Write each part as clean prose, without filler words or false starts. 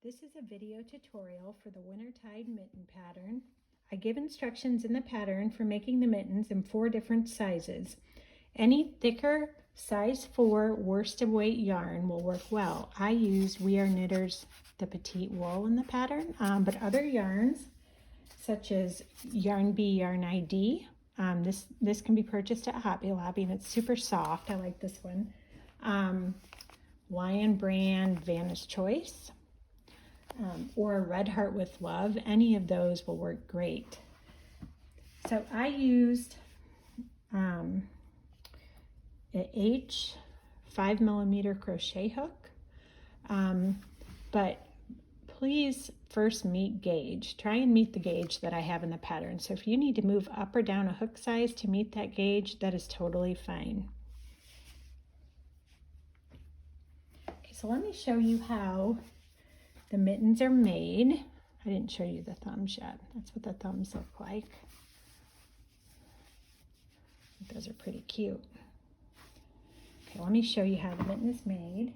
This is a video tutorial for the Wintertide mitten pattern. I give instructions in the pattern for making the mittens in 4 different sizes. Any thicker size 4 worsted weight yarn will work well. I use We Are Knitters the Petite Wool in the pattern, but other yarns such as Yarn B, Yarn ID, this can be purchased at Hobby Lobby and it's super soft. I like this one. Lion brand Vanna's Choice. Or Red Heart with Love, any of those will work great. So I used an H 5mm crochet hook, but please first meet gauge. Try and meet the gauge that I have in the pattern. So if you need to move up or down a hook size to meet that gauge, that is totally fine. Okay, so let me show you how the mittens are made. I didn't show you the thumbs yet. That's what the thumbs look like. Those are pretty cute. Okay, let me show you how the mitten is made.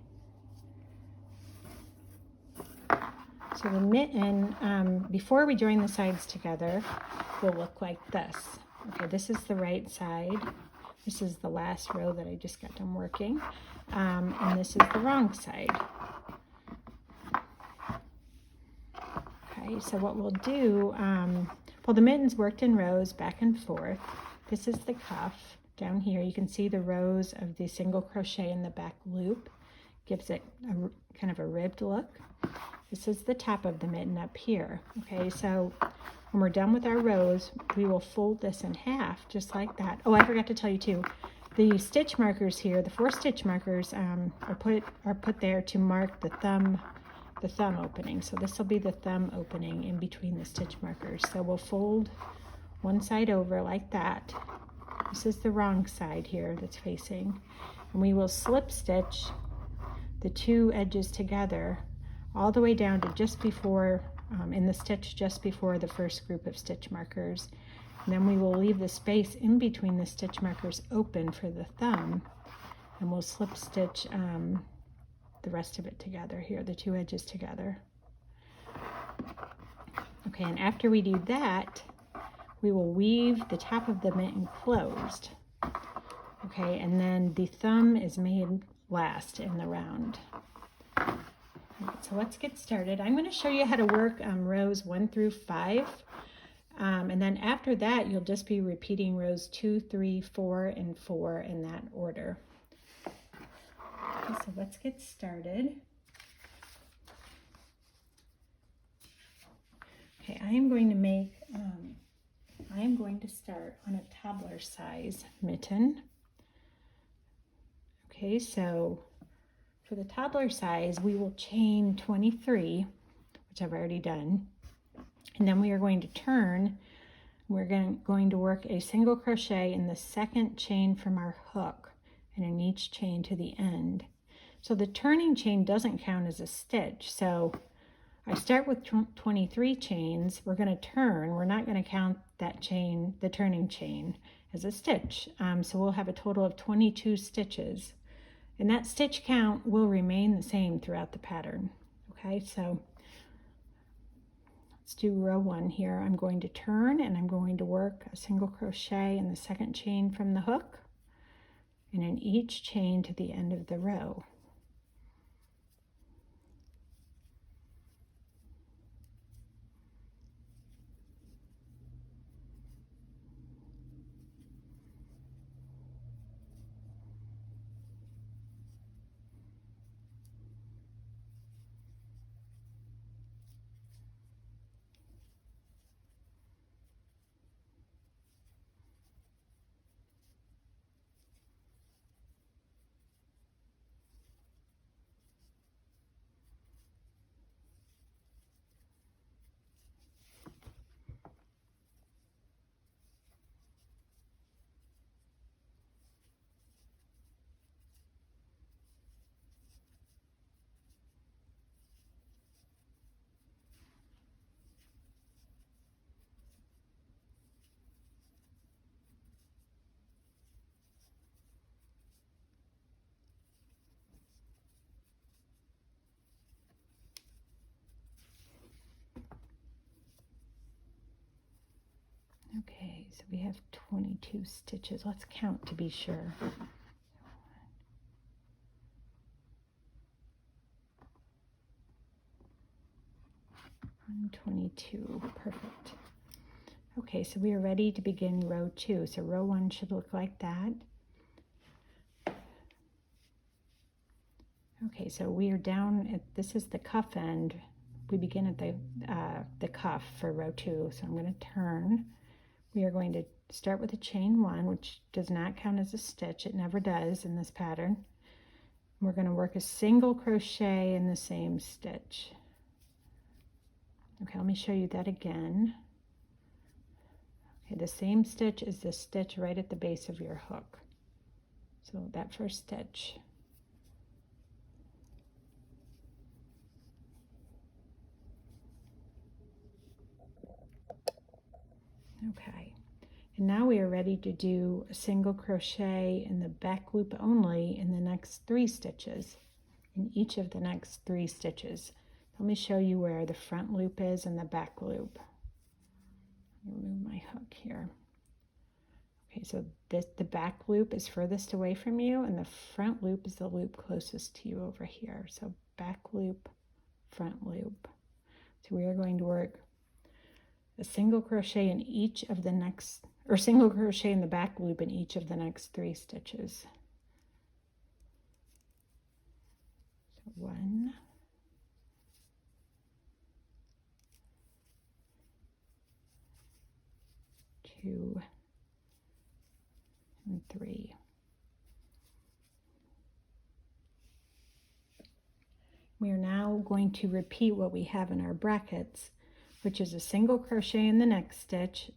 So the mitten, before we join the sides together, will look like this. Okay, this is the right side. This is the last row that I just got done working. And this is the wrong side. Okay, so what we'll do, well, the mittens worked in rows back and forth. This is the cuff. Down here you can see the rows of the single crochet in the back loop. Gives it a kind of a ribbed look. This is the top of the mitten up here. Okay, so when we're done with our rows, we will fold this in half just like that. Oh, I forgot to tell you too, the stitch markers here, the 4 stitch markers are put there to mark the thumb opening. So this will be the thumb opening in between the stitch markers. So we'll fold one side over like that. This is the wrong side here that's facing. And we will slip stitch the 2 edges together all the way down to just before, in the stitch just before the first group of stitch markers. And then we will leave the space in between the stitch markers open for the thumb, and we'll slip stitch the rest of it together here, the 2 edges together. Okay, and after we do that, we will weave the top of the mitten closed. Okay, and then the thumb is made last in the round. Right, so let's get started. I'm going to show you how to work rows 1 through 5. And then after that, you'll just be repeating rows 2, 3, 4, and 4 in that order. Okay, so let's get started. Okay, I am going to start on a toddler size mitten. Okay, so for the toddler size, we will chain 23, which I've already done. And then we are going to turn. We're going to work a single crochet in the second chain from our hook and in each chain to the end. So the turning chain doesn't count as a stitch. So I start with 23 chains. We're going to turn. We're not going to count that chain, the turning chain, as a stitch. So we'll have a total of 22 stitches. And that stitch count will remain the same throughout the pattern. Okay, so let's do row 1 here. I'm going to turn and I'm going to work a single crochet in the second chain from the hook and in each chain to the end of the row. So we have 22 stitches. Let's count to be sure. 122, perfect. Okay, so we are ready to begin row 2. So row 1 should look like that. Okay, so we are down at, this is the cuff end. We begin at the cuff for row 2. So I'm going to turn. We are going to start with a chain 1, which does not count as a stitch. It never does in this pattern. We're going to work a single crochet in the same stitch. Okay, let me show you that again. Okay, the same stitch is the stitch right at the base of your hook. So that first stitch. Okay, and now we are ready to do a single crochet in the back loop only in the next 3 stitches, in each of the next 3 stitches. Let me show you where the front loop is and the back loop. Remove my hook here. Okay, so the back loop is furthest away from you, and the front loop is the loop closest to you over here. So back loop, front loop. So we are going to work a single crochet in each of the next, or single crochet in the back loop in each of the next 3 stitches. So 1, 2, and 3. We are now going to repeat what we have in our brackets, which is a single crochet in the next stitch,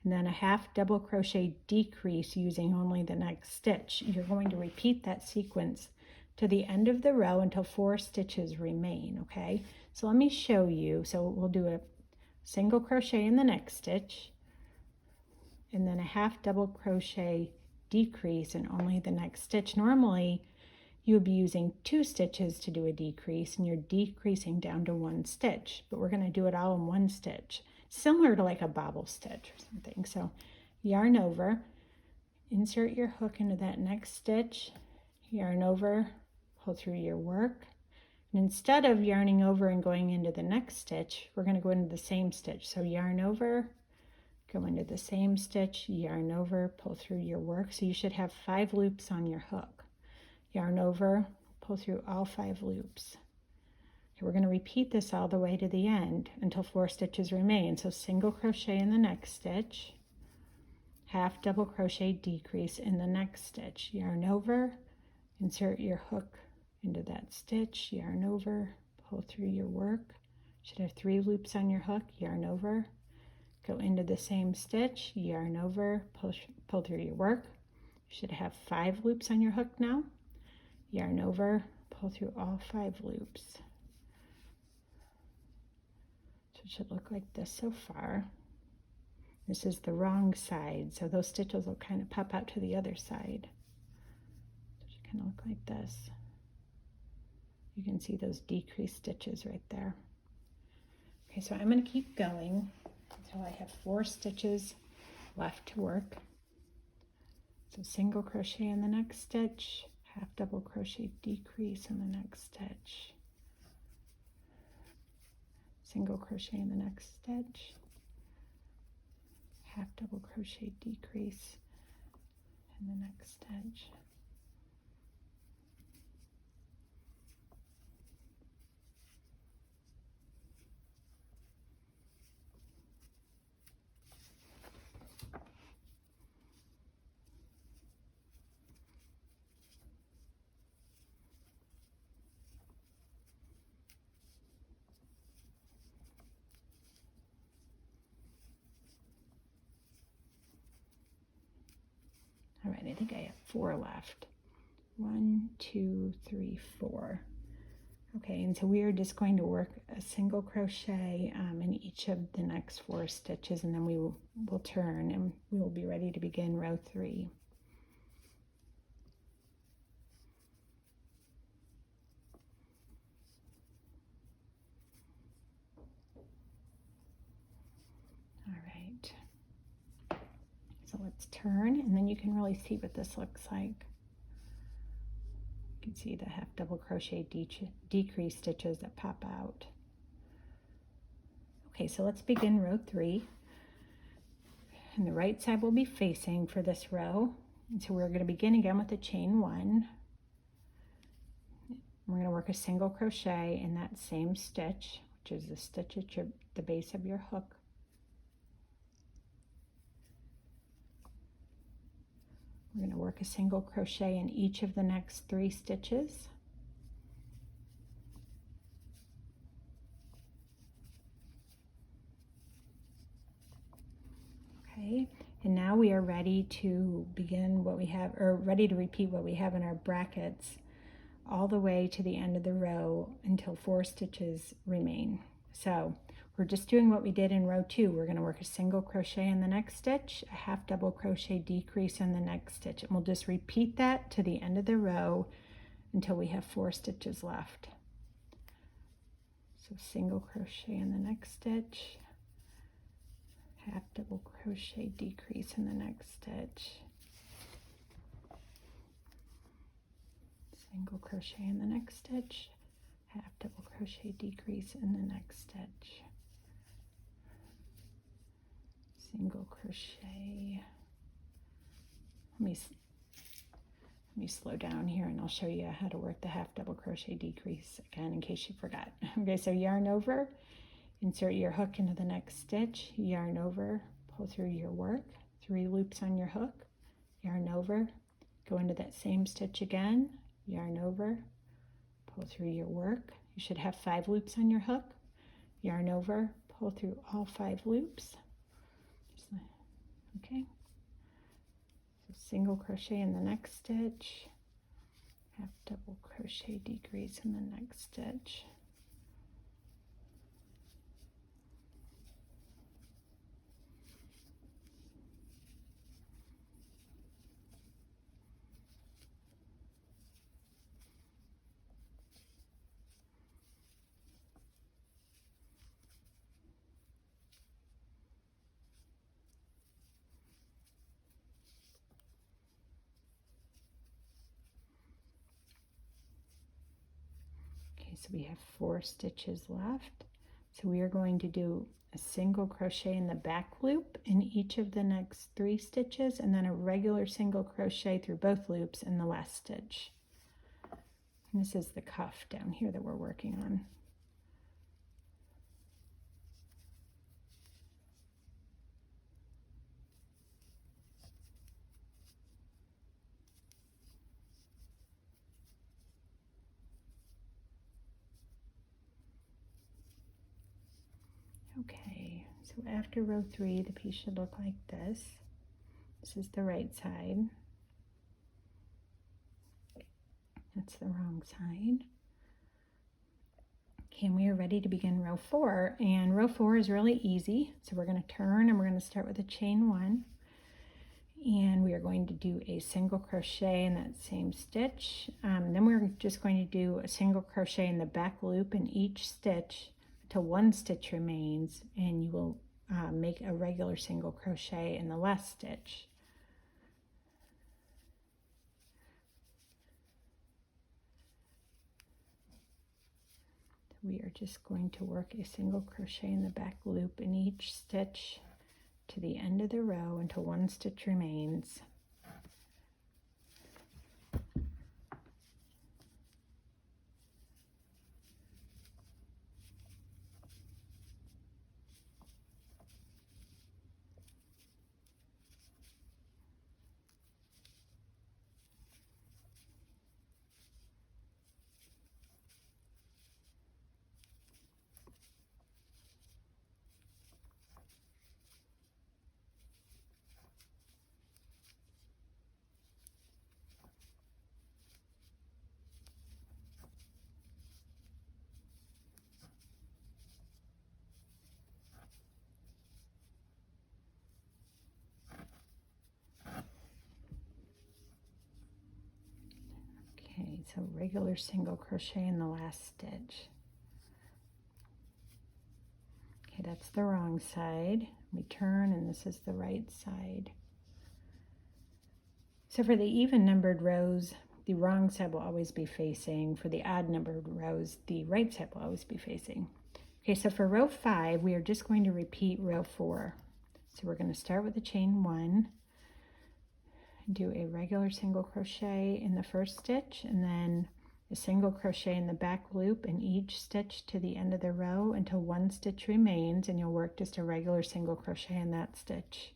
and then a half double crochet decrease using only the next stitch. You're going to repeat that sequence to the end of the row until 4 stitches remain, okay? So let me show you. So we'll do a single crochet in the next stitch, and then a half double crochet decrease in only the next stitch. Normally you would be using 2 stitches to do a decrease, and you're decreasing down to 1 stitch, but we're going to do it all in 1 stitch, similar to like a bobble stitch or something. So yarn over, insert your hook into that next stitch, yarn over, pull through your work, and instead of yarning over and going into the next stitch, we're going to go into the same stitch. So yarn over, go into the same stitch, yarn over, pull through your work. So you should have 5 loops on your hook. Yarn over, pull through all 5 loops. Okay, we're going to repeat this all the way to the end until 4 stitches remain. So single crochet in the next stitch, half double crochet decrease in the next stitch, yarn over, insert your hook into that stitch, yarn over, pull through your work. Should have 3 loops on your hook, yarn over, go into the same stitch, yarn over, pull through your work. You should have 5 loops on your hook now. Yarn over, pull through all 5 loops. So it should look like this so far. This is the wrong side, so those stitches will kind of pop out to the other side. So it should kind of look like this. You can see those decreased stitches right there. Okay, so I'm going to keep going until I have 4 stitches left to work. So single crochet in the next stitch, half double crochet decrease in the next stitch, single crochet in the next stitch, half double crochet decrease in the next stitch, all right, I think I have 4 left. 1, 2, 3, 4. Okay, and so we are just going to work a single crochet in each of the next 4 stitches, and then we will turn and we will be ready to begin row 3. All right. So let's turn, and then you can really see what this looks like. You can see the half double crochet decrease stitches that pop out. Okay, so let's begin row 3. And the right side will be facing for this row. And so we're going to begin again with a chain 1. We're going to work a single crochet in that same stitch, which is the stitch at the base of your hook. We're going to work a single crochet in each of the next 3 stitches. Okay, and now we are ready to begin what we have, or ready to repeat what we have in our brackets all the way to the end of the row until 4 stitches remain. So we're just doing what we did in row 2. We're going to work a single crochet in the next stitch, a half double crochet decrease in the next stitch, and we'll just repeat that to the end of the row until we have 4 stitches left. So single crochet in the next stitch, half double crochet decrease in the next stitch, single crochet in the next stitch, half double crochet decrease in the next stitch, single crochet. Let me slow down here and I'll show you how to work the half double crochet decrease again in case you forgot. Okay, so yarn over, insert your hook into the next stitch, yarn over, pull through your work, 3 loops on your hook, yarn over, go into that same stitch again, yarn over, pull through your work. You should have 5 loops on your hook, yarn over, pull through all 5 loops. Okay, so single crochet in the next stitch, half double crochet decrease in the next stitch, so we have 4 stitches left. So we are going to do a single crochet in the back loop in each of the next 3 stitches, and then a regular single crochet through both loops in the last stitch. And this is the cuff down here that we're working on. Okay, so after row 3, the piece should look like this. This is the right side. That's the wrong side. Okay, and we are ready to begin row 4. And row 4 is really easy. So we're going to turn and we're going to start with a chain 1. And we are going to do a single crochet in that same stitch. Then we're just going to do a single crochet in the back loop in each stitch until 1 stitch remains, and you will make a regular single crochet in the last stitch. We are just going to work a single crochet in the back loop in each stitch to the end of the row until 1 stitch remains. Okay, so regular single crochet in the last stitch. Okay, that's the wrong side. We turn and this is the right side. So for the even numbered rows, the wrong side will always be facing. For the odd numbered rows, the right side will always be facing. Okay, so for row 5, we are just going to repeat row 4. So we're going to start with a chain 1, do a regular single crochet in the first stitch, and then a single crochet in the back loop in each stitch to the end of the row until one stitch remains, and you'll work just a regular single crochet in that stitch.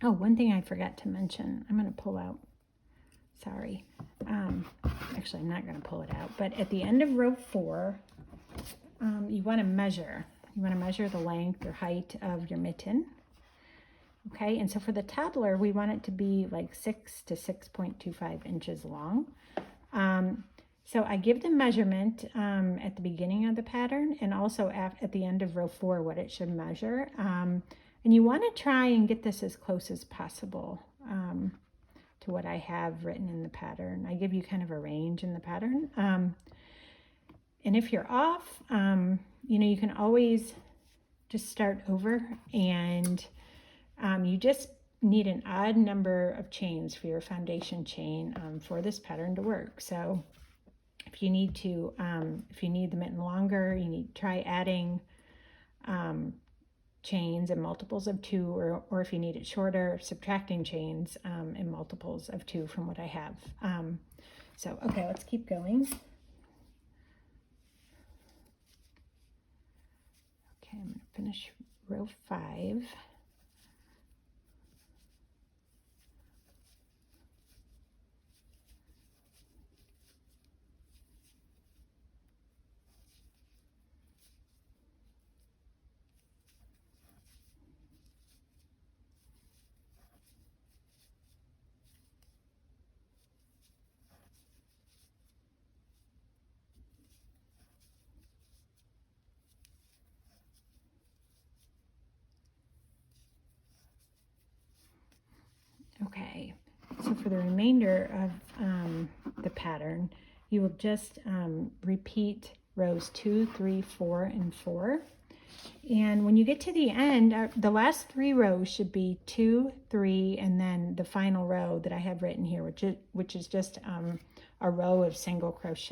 Oh, one thing I forgot to mention, I'm going to pull out, sorry, actually I'm not going to pull it out, but at the end of row 4, you want to measure. You want to measure the length or height of your mitten. Okay, and so for the toddler, we want it to be like 6 to 6.25 inches long. So I give the measurement at the beginning of the pattern and also at the end of row 4 what it should measure. And you want to try and get this as close as possible to what I have written in the pattern. I give you kind of a range in the pattern. And if you're off, you know, you can always just start over, and you just need an odd number of chains for your foundation chain for this pattern to work. So if you need to, if you need the mitten longer, you need to try adding chains in multiples of 2, or if you need it shorter, subtracting chains in multiples of 2 from what I have. So, okay, let's keep going. Okay, I'm going to finish row 5. Okay, so for the remainder of the pattern, you will just repeat rows 2, 3, 4, and 4. And when you get to the end, the last 3 rows should be 2, 3, and then the final row that I have written here, which is just a row of single crochet.